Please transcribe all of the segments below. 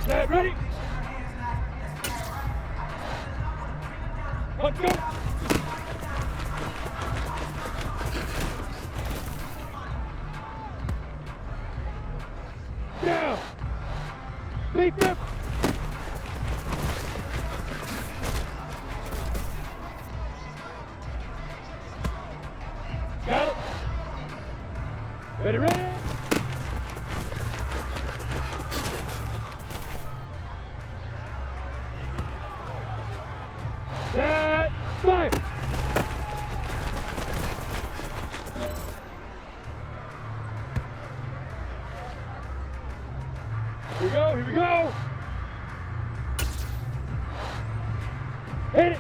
Set, ready? Let's go. Down. Beat them. Got it. Ready, ready? Set, fire! Here we go, here we go! Hit it!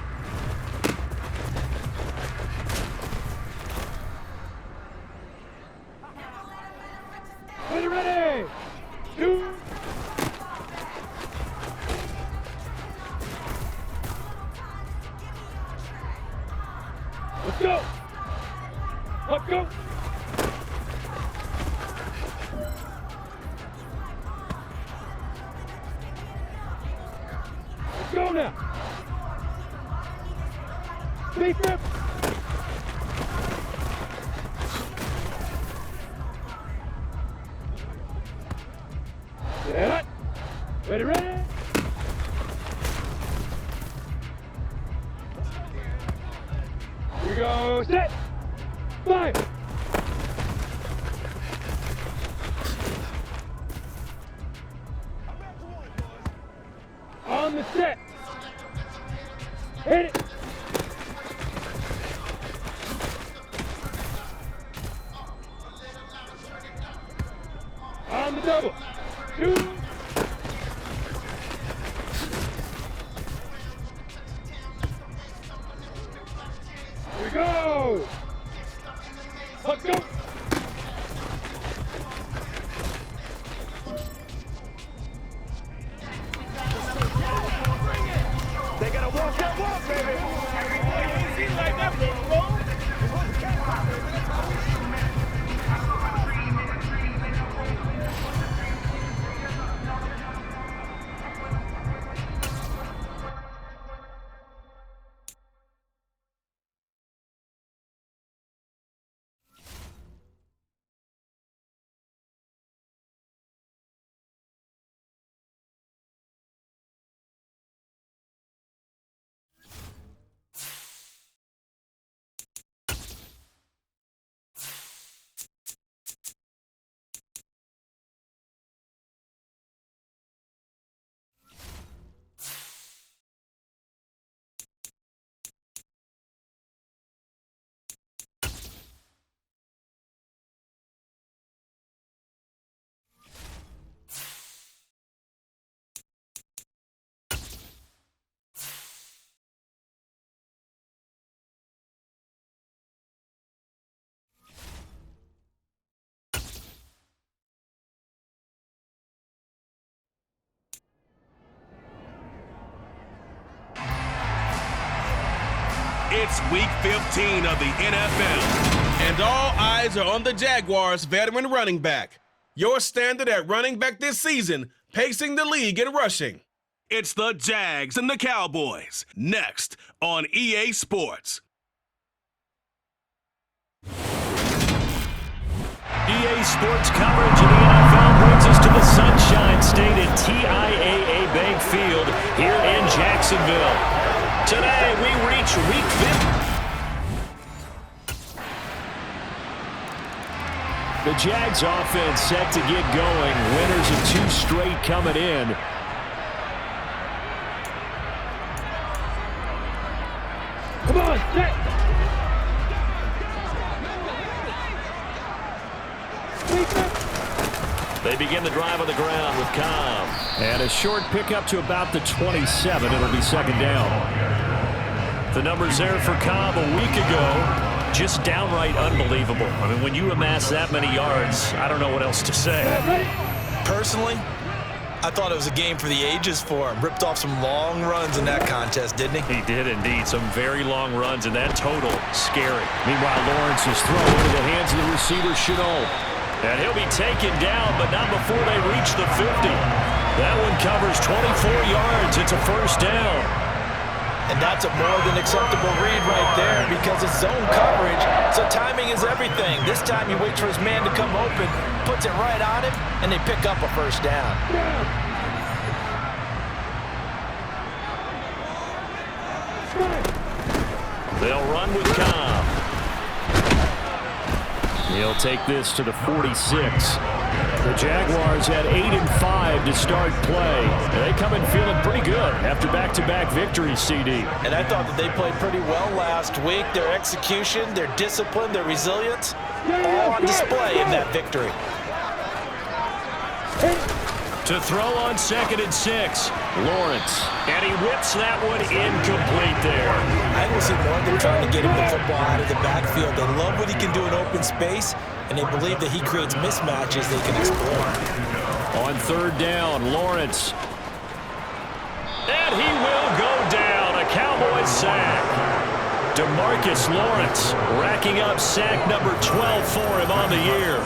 Ready, ready! Two! Let's go! Let's go! Let's go now! Beat them! Set! Ready, ready! Here we go, set! Fire! On the set! Hit it! On the double! Two! Here we go! Let's go! They gotta walk that walk, baby! You ain't seen like that before. It's Week 15 of the NFL, and all eyes are on the Jaguars' veteran running back. Your standard at running back this season, pacing the league in rushing. It's the Jags and the Cowboys, next on EA Sports. EA Sports coverage of the NFL brings us to the Sunshine State at TIAA Bank Field here in Jacksonville. Today, we reach Week 15. The Jags offense set to get going. Winners of 2 straight coming in. Come on, set! They begin the drive on the ground with Cobb. And a short pickup to about the 27. It'll be second down. The numbers there for Cobb a week ago, just downright unbelievable. I mean, when you amass that many yards, I don't know what else to say. Personally, I thought it was a game for the ages for him. Ripped off some long runs in that contest, didn't he? He did indeed. Some very long runs, and that total, scary. Meanwhile, Lawrence's throw into the hands of the receiver, Chenault. And he'll be taken down, but not before they reach the 50. That one covers 24 yards. It's a first down. And that's a more than acceptable read right there because it's zone coverage, so timing is everything. This time he waits for his man to come open, puts it right on him, and they pick up a first down. They'll run with Cobb. He'll take this to the 46. The Jaguars had 8-5 to start play. They come in feeling pretty good after back-to-back victories, CD. And I thought that they played pretty well last week. Their execution, their discipline, their resilience, all on display in that victory. To throw on 2nd and 6, Lawrence. And he whips that one incomplete there. I don't see more than trying to get him the football out of the backfield. They love what he can do in open space, and they believe that he creates mismatches they can exploit. On 3rd down, Lawrence. And he will go down. A Cowboys sack. DeMarcus Lawrence racking up sack number 12 for him on the year.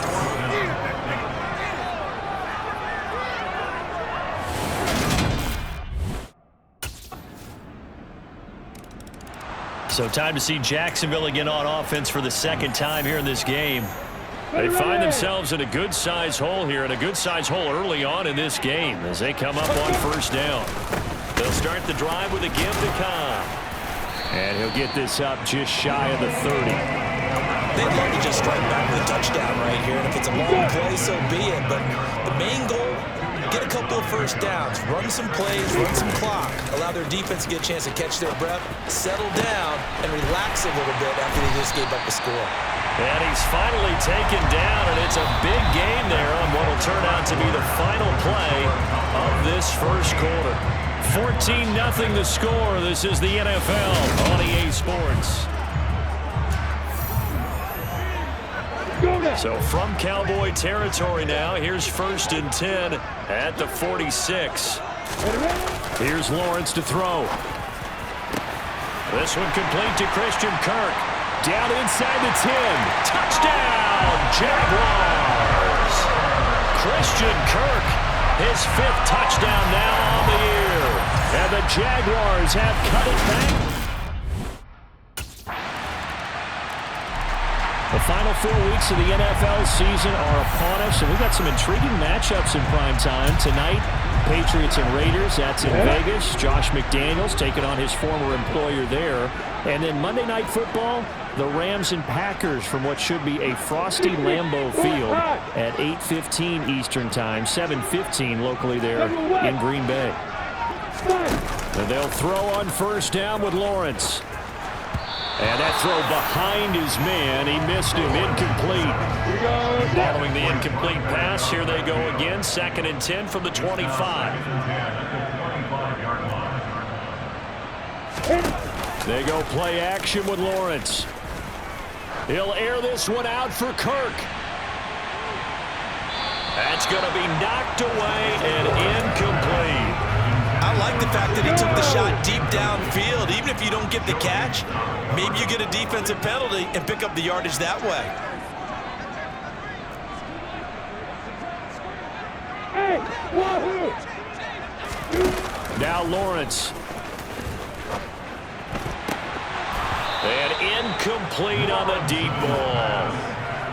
So time to see Jacksonville again on offense for the 2nd time here in this game. They find themselves in a good-sized hole here, and a good-sized hole early on in this game as they come up on 1st down. They'll start the drive with a give to Cobb. And he'll get this up just shy of the 30. They'd love to just strike back with a touchdown right here, and if it's a long play, so be it. But the main goal, get a couple of first downs, run some plays, run some clock, allow their defense to get a chance to catch their breath, settle down, and relax a little bit after they just gave up a score. And he's finally taken down, and it's a big gain there on what will turn out to be the final play of this first quarter. 14-0 the score. This is the NFL on EA Sports. So from Cowboy territory now, here's 1st and 10 at the 46. Here's Lawrence to throw. This one complete to Christian Kirk. Down inside the 10. Touchdown, Jaguars. Christian Kirk, his 5th touchdown now on the year. And the Jaguars have cut it back. The final 4 weeks of the NFL season are upon us, and we've got some intriguing matchups in prime time. Tonight, Patriots and Raiders, that's in Vegas. Josh McDaniels taking on his former employer there. And then Monday Night Football, the Rams and Packers from what should be a frosty Lambeau Field at 8:15 Eastern Time, 7:15 locally there in Green Bay. And they'll throw on 1st down with Lawrence. And that throw behind his man. He missed him. Incomplete. Following the incomplete pass, here they go again. 2nd and 10 from the 25. They go play action with Lawrence. He'll air this one out for Kirk. That's going to be knocked away and incomplete. I like the fact that he took the shot deep downfield. Even if you don't get the catch, maybe you get a defensive penalty and pick up the yardage that way. Now Lawrence. And incomplete on the deep ball.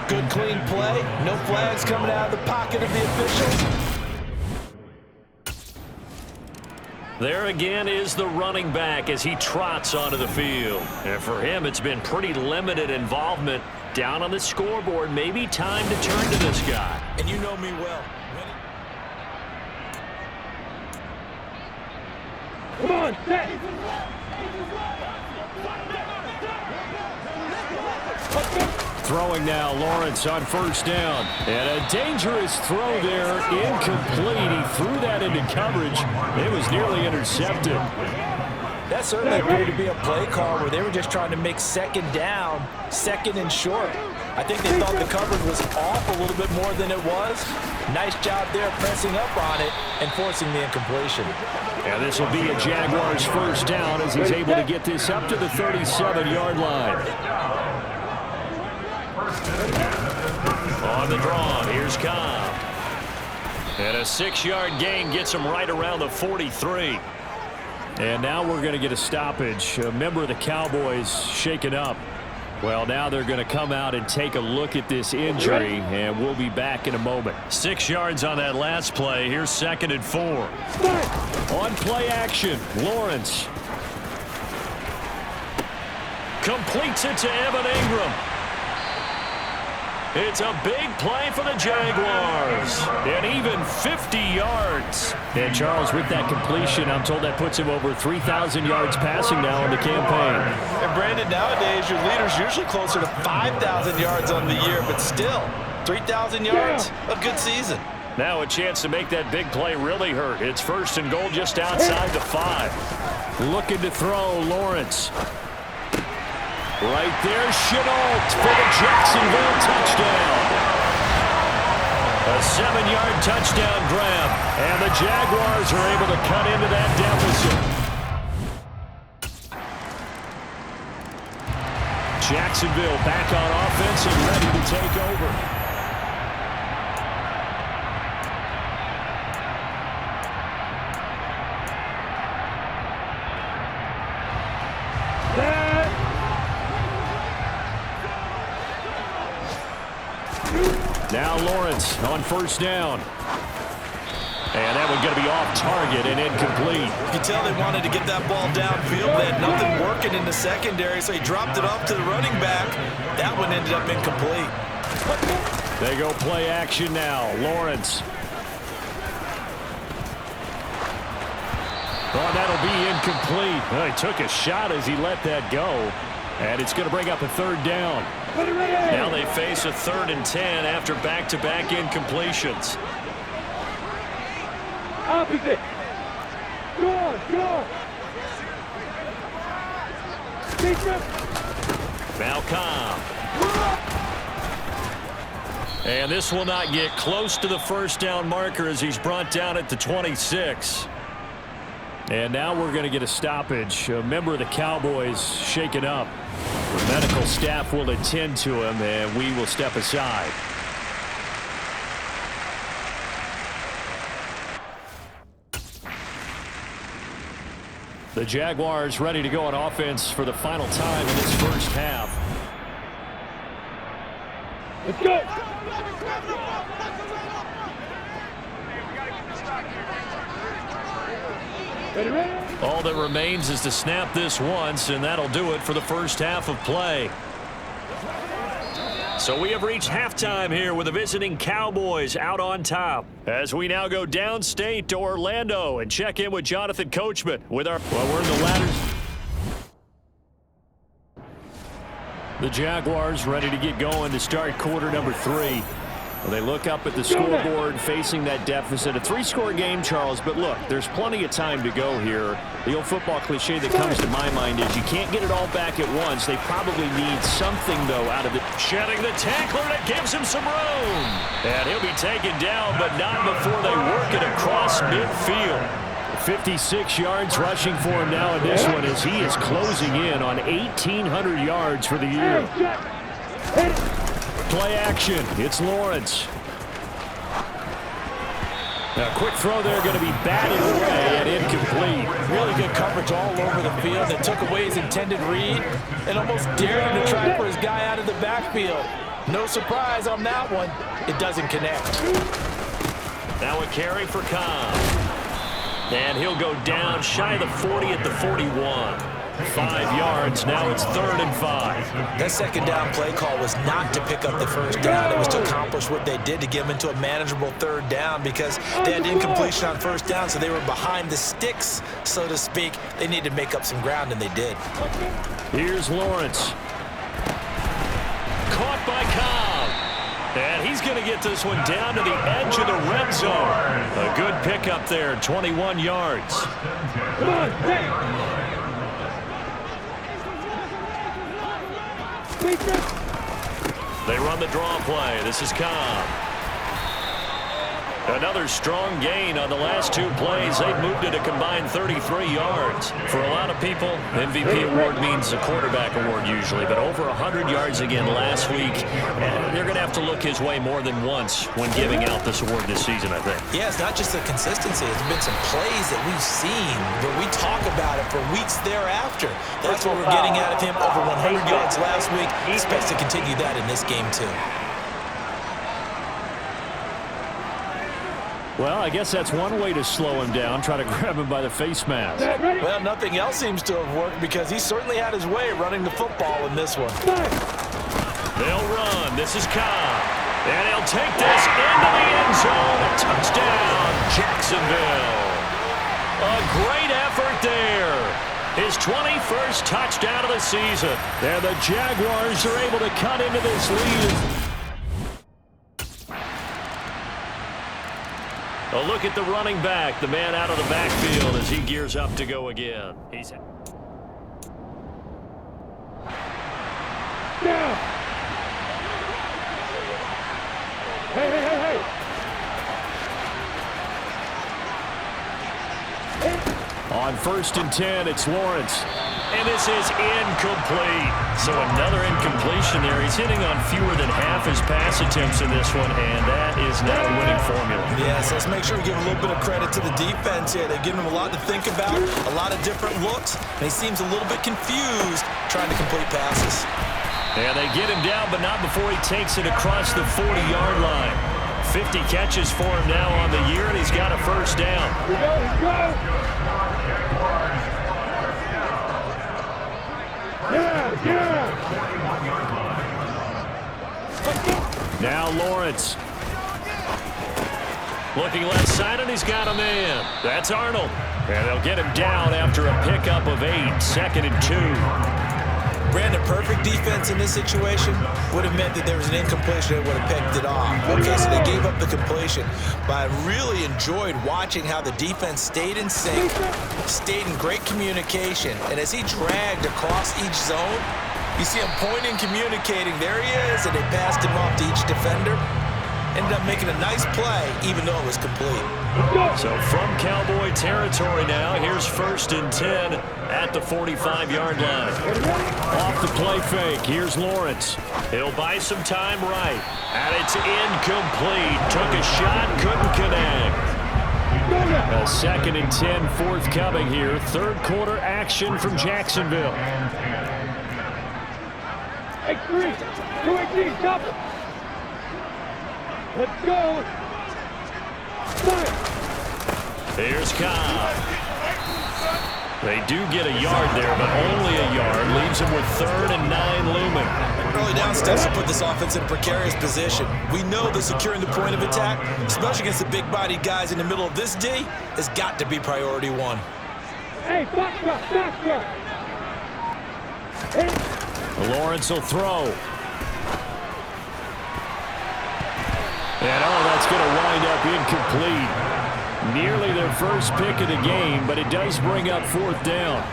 Good clean play. No flags coming out of the pocket of the officials. There again is the running back as he trots onto the field. And for him, it's been pretty limited involvement down on the scoreboard. Maybe time to turn to this guy. And you know me well. Come on, set. Throwing now, Lawrence on 1st down. And a dangerous throw there, incomplete. He threw that into coverage. It was nearly intercepted. That certainly appeared to be a play call where they were just trying to make 2nd down, 2nd and short. I think they thought the coverage was off a little bit more than it was. Nice job there pressing up on it and forcing the incompletion. And this will be a Jaguars 1st down as he's able to get this up to the 37-yard line. On the draw, here's Cobb. And a 6-yard gain gets him right around the 43. And now we're going to get a stoppage. A member of the Cowboys shaken up. Well, now they're going to come out and take a look at this injury, and we'll be back in a moment. 6 yards on that last play. Here's 2nd and 4. On play action, Lawrence completes it to Evan Ingram. It's a big play for the Jaguars. And even 50 yards. And Charles, with that completion, I'm told that puts him over 3,000 yards passing now in the campaign. And Brandon, nowadays your leader's usually closer to 5,000 yards on the year, but still, 3,000 yards, a good season. Now a chance to make that big play really hurt. It's 1st and goal just outside the 5. Looking to throw, Lawrence. Right there, Chenault for the Jacksonville touchdown. A 7-yard touchdown grab, and the Jaguars are able to cut into that deficit. Jacksonville back on offense and ready to take over. Now Lawrence on 1st down. And that one going to be off target and incomplete. You can tell they wanted to get that ball downfield. They had nothing working in the secondary, so he dropped it off to the running back. That one ended up incomplete. They go play action now. Lawrence. Oh, that'll be incomplete. Well, he took a shot as he let that go. And it's going to bring up a 3rd down. Now they face a 3rd and 10 after back-to-back incompletions. Opposite. Score. Malcolm. And this will not get close to the 1st down marker as he's brought down at the 26. And now we're going to get a stoppage. A member of the Cowboys shaken up. The medical staff will attend to him, and we will step aside. The Jaguars ready to go on offense for the final time in this 1st half. Let's go. All that remains is to snap this once, and that'll do it for the 1st half of play. So we have reached halftime here with the visiting Cowboys out on top. As we now go downstate to Orlando and check in with Jonathan Coachman with our... Well, we're in the latter... The Jaguars ready to get going to start quarter number 3. Well, they look up at the scoreboard facing that deficit. A 3-score game, Charles, but look, there's plenty of time to go here. The old football cliche that comes to my mind is you can't get it all back at once. They probably need something, though, out of it. Shedding the tackler that gives him some room. And he'll be taken down, but not before they work it across midfield. 56 yards rushing for him now in this one as he is closing in on 1,800 yards for the year. Play action. It's Lawrence. A quick throw there going to be batted away and incomplete. Really good coverage all over the field. They took away his intended read and almost dared him to try for his guy out of the backfield. No surprise on that one. It doesn't connect. Now a carry for Cobb. And he'll go down shy of the 40 at the 41. 5 yards. Now it's 3rd and 5. That 2nd down play call was not to pick up the 1st down. It was to accomplish what they did to get them into a manageable 3rd down because they had incompletion on 1st down, so they were behind the sticks, so to speak. They needed to make up some ground, and they did. Here's Lawrence. Caught by Cobb. And he's going to get this one down to the edge of the red zone. A good pickup there, 21 yards. Come on, They run the draw play. This is Cobb. A Another strong gain on the last 2 plays. They've moved it a combined 33 yards. For a lot of people, MVP award means a quarterback award usually, but over 100 yards again last week. And they're going to have to look his way more than once when giving out this award this season, I think. Yeah, it's not just the consistency. It's been some plays that we've seen where we talk about it for weeks thereafter. That's what we're getting out of him. Over 100 yards last week. He expects to continue that in this game, too. Well, I guess that's one way to slow him down, try to grab him by the face mask. Well, nothing else seems to have worked because he certainly had his way running the football in this one. They'll run. This is Cobb. And he'll take this into the end zone. A touchdown, Jacksonville. A great effort there. His 21st touchdown of the season. And the Jaguars are able to cut into this lead. A look at the running back, the man out of the backfield as he gears up to go again. He's Hey. On 1st and 10, it's Lawrence. And this is incomplete. So another incompletion there. He's hitting on fewer than half his pass attempts in this one, and that is not a winning formula. Yes, let's make sure we give a little bit of credit to the defense here. They've given him a lot to think about, a lot of different looks, and he seems a little bit confused trying to complete passes. Yeah, they get him down, but not before he takes it across the 40-yard line. 50 catches for him now on the year, and he's got a first down. Let's go. Yeah. Now Lawrence. Looking left side, and he's got a man. That's Arnold. And they'll get him down after a pickup of 8, 2nd and 2. Brandon, perfect defense in this situation would have meant that there was an incompletion that would have picked it off. Okay, so they gave up the completion. But I really enjoyed watching how the defense stayed in sync, stayed in great communication. And as he dragged across each zone, you see him pointing, communicating. There he is, and they passed him off to each defender. Ended up making a nice play, even though it was complete. So from Cowboy territory now, here's 1st and 10 at the 45-yard line. Off the play fake, here's Lawrence. He'll buy some time right. And it's incomplete. Took a shot, couldn't connect. A 2nd and 10 forthcoming here. 3rd quarter action from Jacksonville. X3, 218, stop it. Let's go. Here's Cobb. They do get a yard there, but only a yard. Leaves him with 3rd and 9 looming. Early down steps to put this offense in a precarious position. We know that securing the point of attack, especially against the big-bodied guys in the middle of this D, has got to be priority 1. Hey, faster. Lawrence will throw. And, that's going to wind up incomplete. Nearly their first pick of the game, but it does bring up 4th down.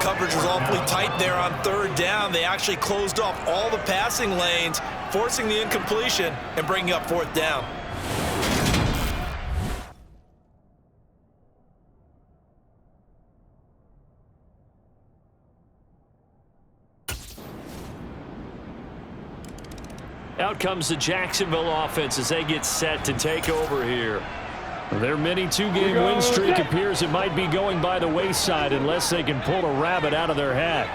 Coverage was awfully tight there on 3rd down. They actually closed off all the passing lanes, forcing the incompletion and bringing up 4th down. Out comes the Jacksonville offense as they get set to take over here. Their mini 2-game win streak appears it might be going by the wayside unless they can pull a rabbit out of their hat.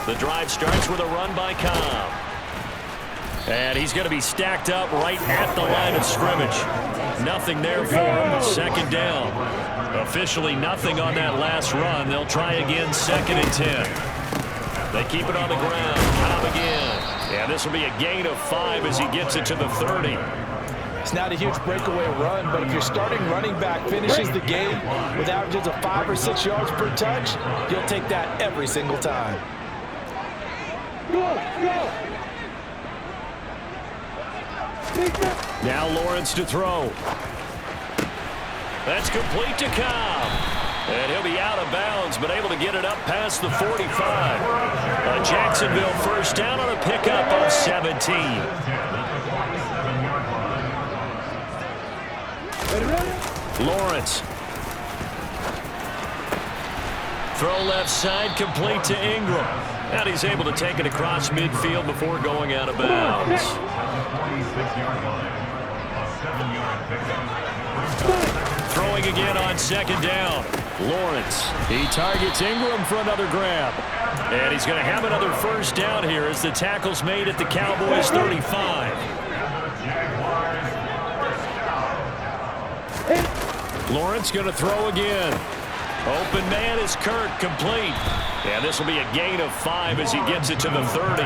The drive starts with a run by Cobb. And he's going to be stacked up right at the line of scrimmage. Nothing there for him. 2nd down. Officially nothing on that last run. They'll try again, 2nd and 10. They keep it on the ground. Cobb again. Yeah, this will be a gain of 5 as he gets it to the 30. It's not a huge breakaway run, but if your starting running back finishes the game with averages of 5 or 6 yards per touch, you'll take that every single time. Now Lawrence to throw. That's complete to Cobb. And he'll be out of bounds, but able to get it up past the 45. A Jacksonville first down on a pickup of 17. Lawrence. Throw left side, complete to Ingram. And he's able to take it across midfield before going out of bounds. Throwing again on second down. Lawrence. He targets Ingram for another grab. And he's going to have another first down here as the tackle's made at the Cowboys 35. Lawrence going to throw again. Open man is Kirk, complete. And this will be a gain of 5 as he gets it to the 30.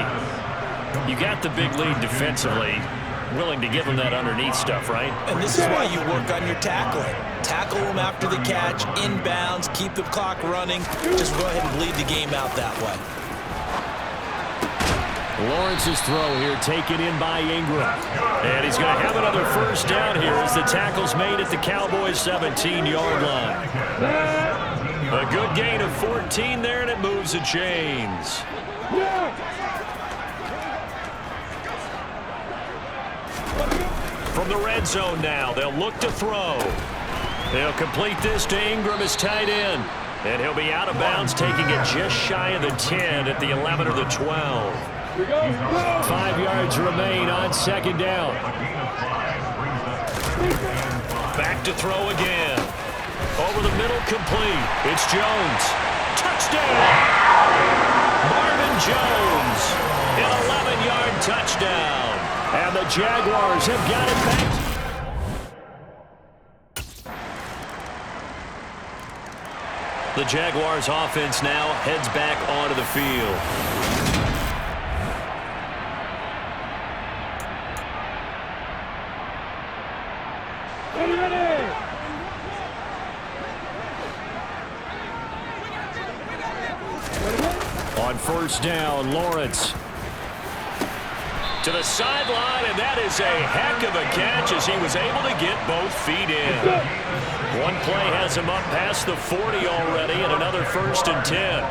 You got the big lead defensively. Willing to give him that underneath stuff, right? And this is why you work on your tackling. Tackle him after the catch, inbounds, keep the clock running. Just go ahead and bleed the game out that way. Lawrence's throw here taken in by Ingram. And he's going to have another first down here as the tackle's made at the Cowboys' 17-yard line. A good gain of 14 there, and it moves the chains. From the red zone now, they'll look to throw. They'll complete this to Ingram as tight end. And he'll be out of bounds, taking it just shy of the 10 at the 11 or the 12. 5 yards remain on second down. Back to throw again. Over the middle, complete. It's Jones. Touchdown! Marvin Jones. An 11-yard touchdown. And the Jaguars have got it back. The Jaguars offense now heads back onto the field. On first down, Lawrence. To the sideline, and that is a heck of a catch as he was able to get both feet in. One play has him up past the 40 already, and another 1st and 10.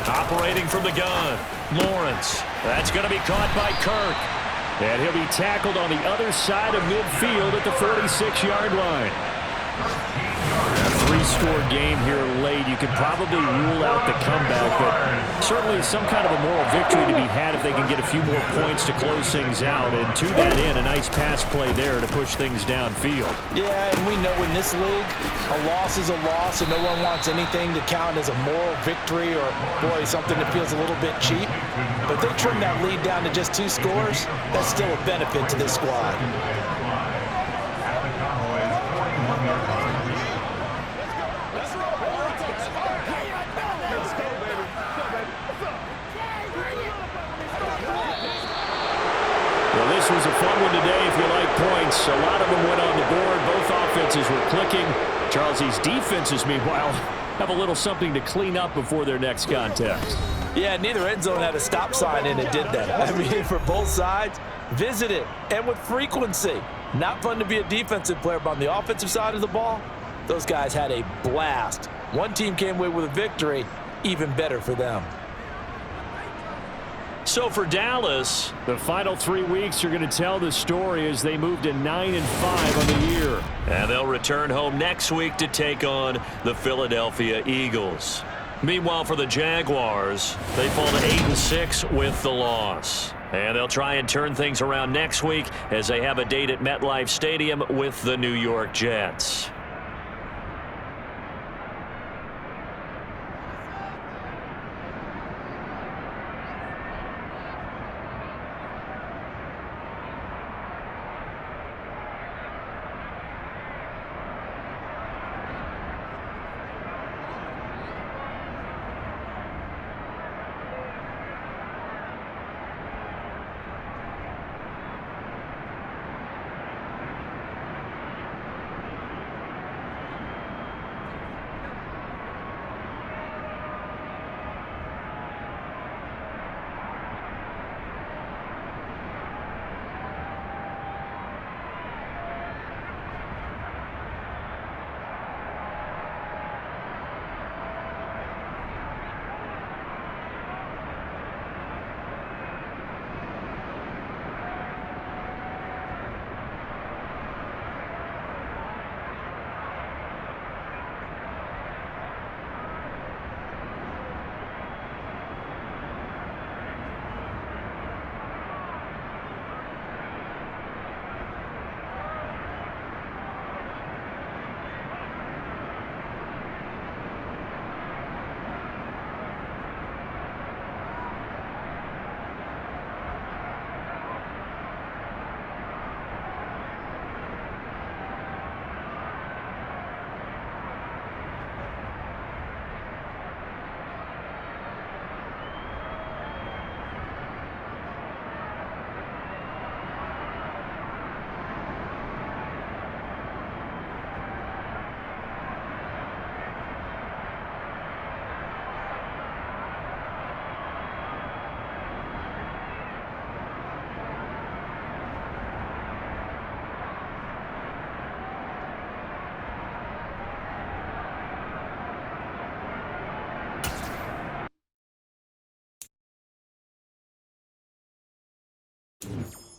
Operating from the gun, Lawrence. That's going to be caught by Kirk. And he'll be tackled on the other side of midfield at the 46-yard line. A 3-score game here late. You could probably rule out the comeback, but certainly some kind of a moral victory to be had if they can get a few more points to close things out. And to that end, a nice pass play there to push things downfield. Yeah, and we know in this league, a loss is a loss, and no one wants anything to count as a moral victory or, boy, something that feels a little bit cheap. But they trim that lead down to just 2 scores. That's still a benefit to this squad. This was a fun one today if you like points. A lot of them went on the board. Both offenses were clicking. Charles, these defenses, meanwhile, have a little something to clean up before their next contest. Yeah, neither end zone had a stop sign, and it did that. I mean, for both sides, visit it, and with frequency. Not fun to be a defensive player, but on the offensive side of the ball, those guys had a blast. One team came away with a victory, even better for them. So for Dallas, the final 3 weeks are going to tell the story as they move to 9-5 on the year. And they'll return home next week to take on the Philadelphia Eagles. Meanwhile, for the Jaguars, they fall to 8-6 with the loss. And they'll try and turn things around next week as they have a date at MetLife Stadium with the New York Jets. it.